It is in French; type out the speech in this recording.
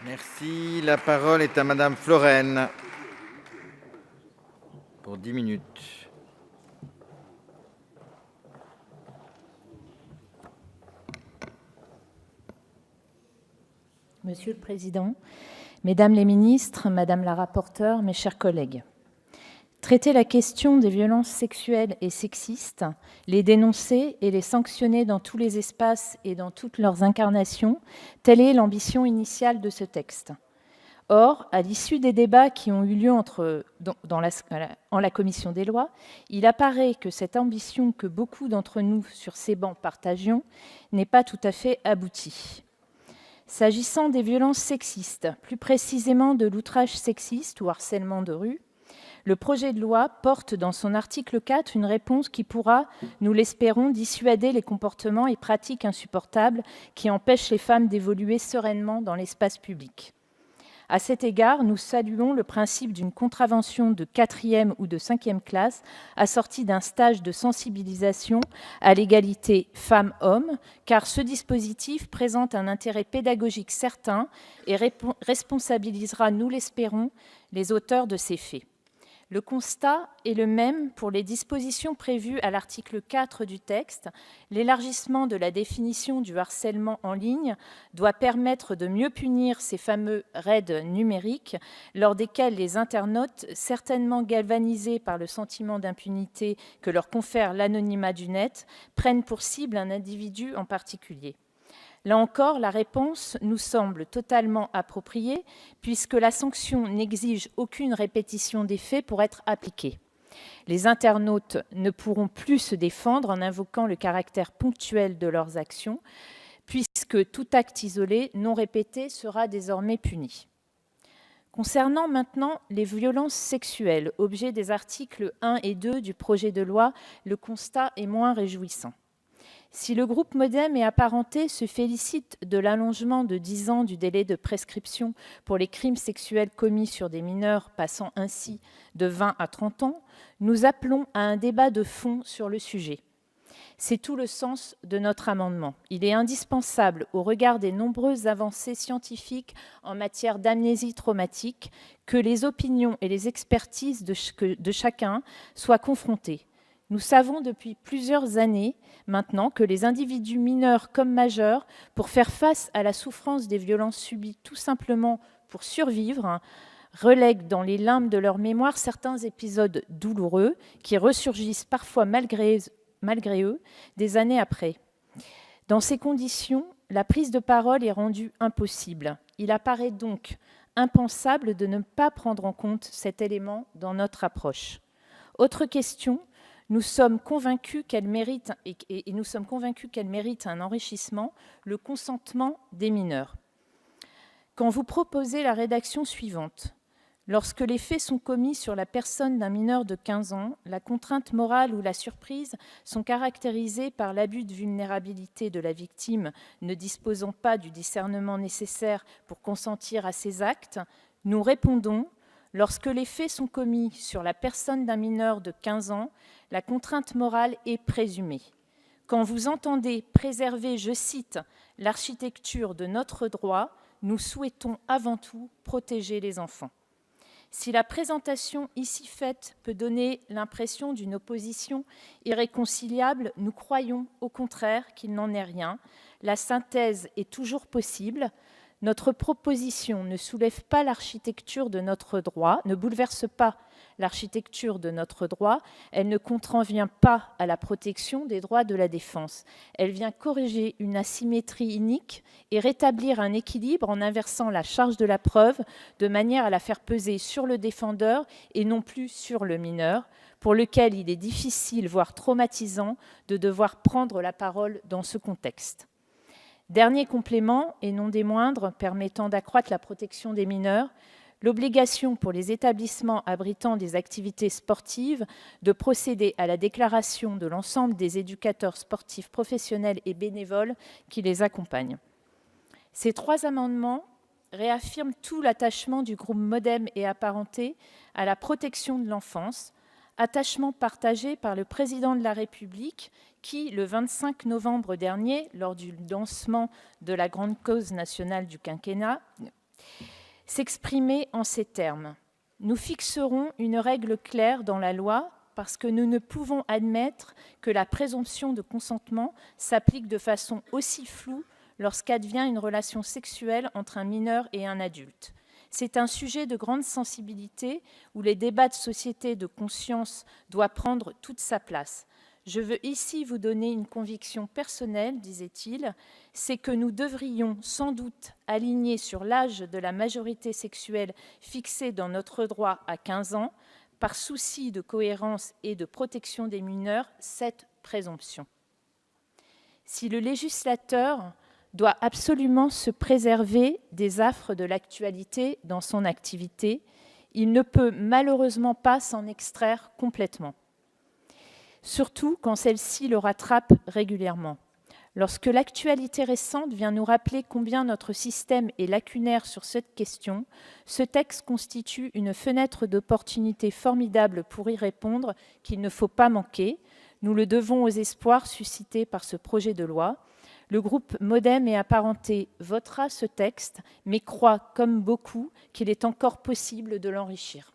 Merci. La parole est à Madame Florennes pour 10 minutes. Monsieur le Président, Mesdames les ministres, Madame la rapporteure, mes chers collègues, traiter la question des violences sexuelles et sexistes, les dénoncer et les sanctionner dans tous les espaces et dans toutes leurs incarnations, telle est l'ambition initiale de ce texte. Or, à l'issue des débats qui ont eu lieu en la commission des lois, il apparaît que cette ambition que beaucoup d'entre nous sur ces bancs partagions n'est pas tout à fait aboutie. S'agissant des violences sexistes, plus précisément de l'outrage sexiste ou harcèlement de rue, le projet de loi porte dans son article 4 une réponse qui pourra, nous l'espérons, dissuader les comportements et pratiques insupportables qui empêchent les femmes d'évoluer sereinement dans l'espace public. À cet égard, nous saluons le principe d'une contravention de 4e ou de 5e classe assortie d'un stage de sensibilisation à l'égalité femmes-hommes, car ce dispositif présente un intérêt pédagogique certain et responsabilisera, nous l'espérons, les auteurs de ces faits. Le constat est le même pour les dispositions prévues à l'article 4 du texte. L'élargissement de la définition du harcèlement en ligne doit permettre de mieux punir ces fameux raids numériques, lors desquels les internautes, certainement galvanisés par le sentiment d'impunité que leur confère l'anonymat du net, prennent pour cible un individu en particulier. Là encore, la réponse nous semble totalement appropriée, puisque la sanction n'exige aucune répétition des faits pour être appliquée. Les internautes ne pourront plus se défendre en invoquant le caractère ponctuel de leurs actions, puisque tout acte isolé non répété sera désormais puni. Concernant maintenant les violences sexuelles, objet des articles 1 et 2 du projet de loi, le constat est moins réjouissant. Si le groupe MoDem et apparentés se félicite de l'allongement de 10 ans du délai de prescription pour les crimes sexuels commis sur des mineurs, passant ainsi de 20 à 30 ans, nous appelons à un débat de fond sur le sujet. C'est tout le sens de notre amendement. Il est indispensable, au regard des nombreuses avancées scientifiques en matière d'amnésie traumatique, que les opinions et les expertises de chacun soient confrontées. Nous savons depuis plusieurs années maintenant que les individus mineurs comme majeurs, pour faire face à la souffrance des violences subies tout simplement pour survivre, relèguent dans les limbes de leur mémoire certains épisodes douloureux qui ressurgissent parfois malgré eux des années après. Dans ces conditions, la prise de parole est rendue impossible. Il apparaît donc impensable de ne pas prendre en compte cet élément dans notre approche. Autre question, nous sommes convaincus qu'elle mérite un enrichissement, le consentement des mineurs. Quand vous proposez la rédaction suivante, lorsque les faits sont commis sur la personne d'un mineur de 15 ans, la contrainte morale ou la surprise sont caractérisées par l'abus de vulnérabilité de la victime ne disposant pas du discernement nécessaire pour consentir à ces actes, nous répondons: lorsque les faits sont commis sur la personne d'un mineur de 15 ans, la contrainte morale est présumée. Quand vous entendez préserver, je cite, « l'architecture de notre droit », nous souhaitons avant tout protéger les enfants. Si la présentation ici faite peut donner l'impression d'une opposition irréconciliable, nous croyons au contraire qu'il n'en est rien. La synthèse est toujours possible. Notre proposition ne soulève pas l'architecture de notre droit, ne bouleverse pas l'architecture de notre droit, elle ne contrevient pas à la protection des droits de la défense. Elle vient corriger une asymétrie inique et rétablir un équilibre en inversant la charge de la preuve de manière à la faire peser sur le défendeur et non plus sur le mineur, pour lequel il est difficile, voire traumatisant, de devoir prendre la parole dans ce contexte. Dernier complément, et non des moindres, permettant d'accroître la protection des mineurs, l'obligation pour les établissements abritant des activités sportives de procéder à la déclaration de l'ensemble des éducateurs sportifs professionnels et bénévoles qui les accompagnent. Ces 3 amendements réaffirment tout l'attachement du groupe MoDem et apparentés à la protection de l'enfance, attachement partagé par le président de la République qui, le 25 novembre dernier, lors du lancement de la grande cause nationale du quinquennat, S'exprimer en ces termes. Nous fixerons une règle claire dans la loi parce que nous ne pouvons admettre que la présomption de consentement s'applique de façon aussi floue lorsqu'advient une relation sexuelle entre un mineur et un adulte. C'est un sujet de grande sensibilité où les débats de société de conscience doivent prendre toute sa place. Je veux ici vous donner une conviction personnelle, disait-il, c'est que nous devrions sans doute aligner sur l'âge de la majorité sexuelle fixé dans notre droit à 15 ans, par souci de cohérence et de protection des mineurs, cette présomption. Si le législateur doit absolument se préserver des affres de l'actualité dans son activité, il ne peut malheureusement pas s'en extraire complètement. Surtout quand celle-ci le rattrape régulièrement. Lorsque l'actualité récente vient nous rappeler combien notre système est lacunaire sur cette question, ce texte constitue une fenêtre d'opportunité formidable pour y répondre qu'il ne faut pas manquer. Nous le devons aux espoirs suscités par ce projet de loi. Le groupe Modem et Apparentés votera ce texte, mais croit, comme beaucoup, qu'il est encore possible de l'enrichir.